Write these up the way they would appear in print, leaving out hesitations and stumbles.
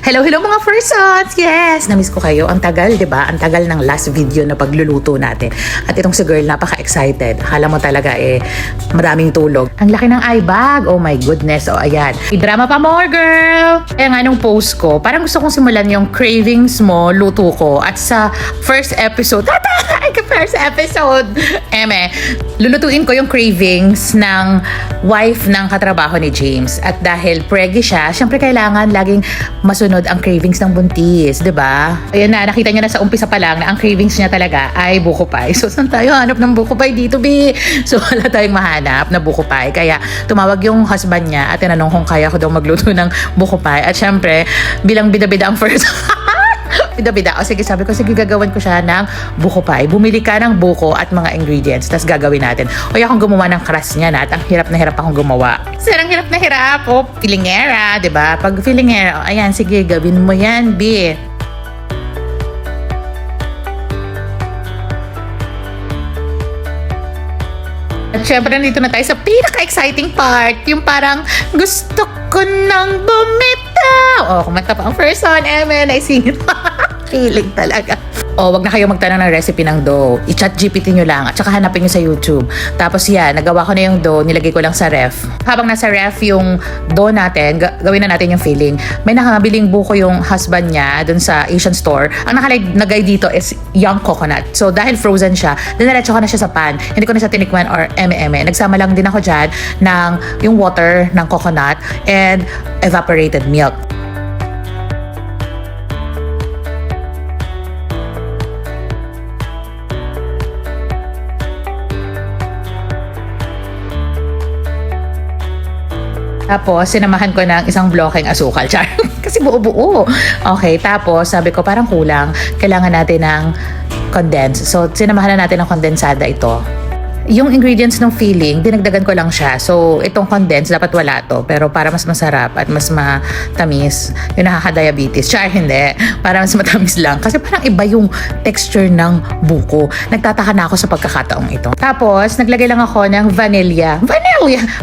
Hello, hello mga Fursons! Yes! Namiss ko kayo. Ang tagal, di ba? Ang tagal ng last video na pagluluto natin. At itong si girl, napaka-excited. Akala mo talaga maraming tulog. Ang laki ng eye bag. Oh my goodness. Oh, ayan. I-drama pa more, girl! Kaya nga nung post ko, parang gusto kong simulan yung cravings mo, luto ko. At sa first episode, lulutuin ko yung cravings ng wife ng katrabaho ni James. At dahil preggy siya, syempre kailangan laging masunod ang cravings ng buntis, di ba? Ayan na, nakita niyo na sa umpisa pa lang na ang cravings niya talaga ay buko pie. So, saan tayo hanap ng buko pie dito, B? So, wala tayong mahanap na buko pie. Kaya, tumawag yung husband niya at tinanong kung kaya ko daw magluto ng buko pie. At syempre, bilang bida-bida ang first... bida-bida. O sige, sabi ko, sige, gagawin ko siya ng buko pie. Bumili ka ng buko at mga ingredients, tapos gagawin natin. O akong gumawa ng crust niya at ang hirap na hirap akong gumawa. Sarang hirap na hirap. O, filingera, diba? Pag filingera, ayan, sige, gawin mo yan, B. At syempre, nandito na tayo sa pinaka-exciting part. Yung parang, gusto ko nang bumitaw. O, kumanta pa ang first one, naisingit pa. Feeling talaga. O, wag na kayo magtanong ng recipe ng dough. I-chat GPT nyo lang at saka hanapin nyo sa YouTube. Tapos yan, nagawa ko na yung dough, nilagay ko lang sa ref. Habang nasa ref yung dough natin, gawin na natin yung filling. May nakabiling buko yung husband niya dun sa Asian store. Ang nakalagay dito is young coconut. So, dahil frozen siya, dinaretso ko na siya sa pan. Hindi ko na siya tinikman or eme-eme. Nagsama lang din ako dyan ng yung water ng coconut and evaporated milk. Tapos, sinamahan ko ng isang blokeng asukal. Char. Kasi buo-buo. Okay, tapos sabi ko parang kulang. Kailangan natin ng condense. So, sinamahan na natin ng kondensada ito. Yung ingredients ng filling, dinagdagan ko lang siya. So, itong condense, dapat wala to. Pero para mas masarap at mas matamis, yung nakaka-diabetes. Char, hindi. Para mas matamis lang. Kasi parang iba yung texture ng buko. Nagtataka na ako sa pagkakataong ito. Tapos, naglagay lang ako ng vanilla.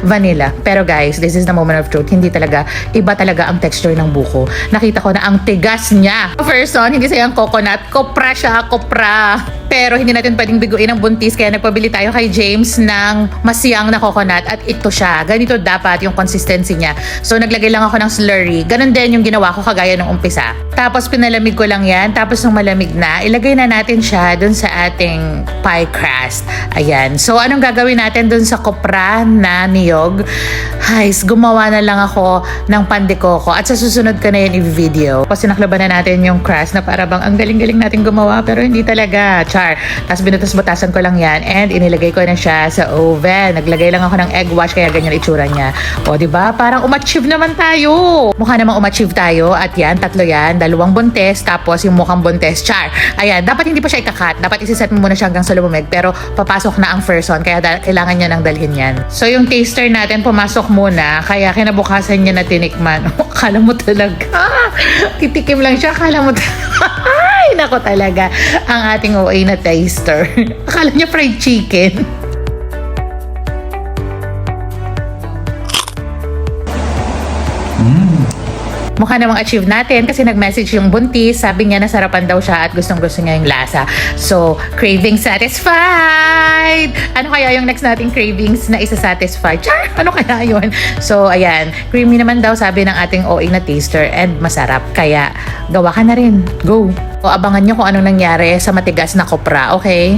Vanilla. Pero guys, this is the moment of truth. Hindi talaga, iba talaga ang texture ng buko. Nakita ko na ang tigas niya. First one, hindi sayang coconut. Kopra siya, kopra. Pero hindi natin pwedeng biguin ang buntis. Kaya nagpabili tayo kay James ng masiyang na coconut at ito siya. Ganito dapat yung consistency niya. So, naglagay lang ako ng slurry. Ganon din yung ginawa ko kagaya ng umpisa. Tapos, pinalamig ko lang yan. Tapos, nung malamig na, ilagay na natin siya dun sa ating pie crust. Ayan. So, anong gagawin natin dun sa kopra na niyog? Guys, gumawa na lang ako ng pandekoko. At sa susunod ko na yun i-video. Tapos, sinaklaban na natin yung crust na para bang ang galing-galing natin gumawa. Pero hindi talaga. Char. Tapos, binutas-butasan ko lang yan. And inilagay ko na siya sa oven. Naglagay lang ako ng egg wash kaya ganyan itsura niya. O, diba? Parang umachieve naman tayo. Mukha namang umachieve tayo. At yan, tatlo yan. 2 buntes. Tapos yung mukhang buntes. Char. Ayan. Dapat hindi pa siya ikakat. Dapat isiset mo muna siya hanggang sa lumamig. Pero papasok na ang first one. Kaya kailangan niya nang dalhin yan. So yung taster natin pumasok muna. Kaya kinabukasan niya na tinikman. Akala mo talaga. Titikim lang siya. Akala mo ay, nako talaga. Ang ating OA na taster. Akala niya fried chicken. Mukha namang achieve natin kasi nag-message yung buntis. Sabi niya nasarapan daw siya at gustong-gusto niya yung lasa. So, craving satisfied! Ano kaya yung next nating cravings na isa-satisfied? Char! Ano kaya yun? So, ayan. Creamy naman daw sabi ng ating OA na taster and masarap. Kaya, gawa ka na rin. Go! O, abangan nyo kung anong nangyari sa matigas na kopra, okay?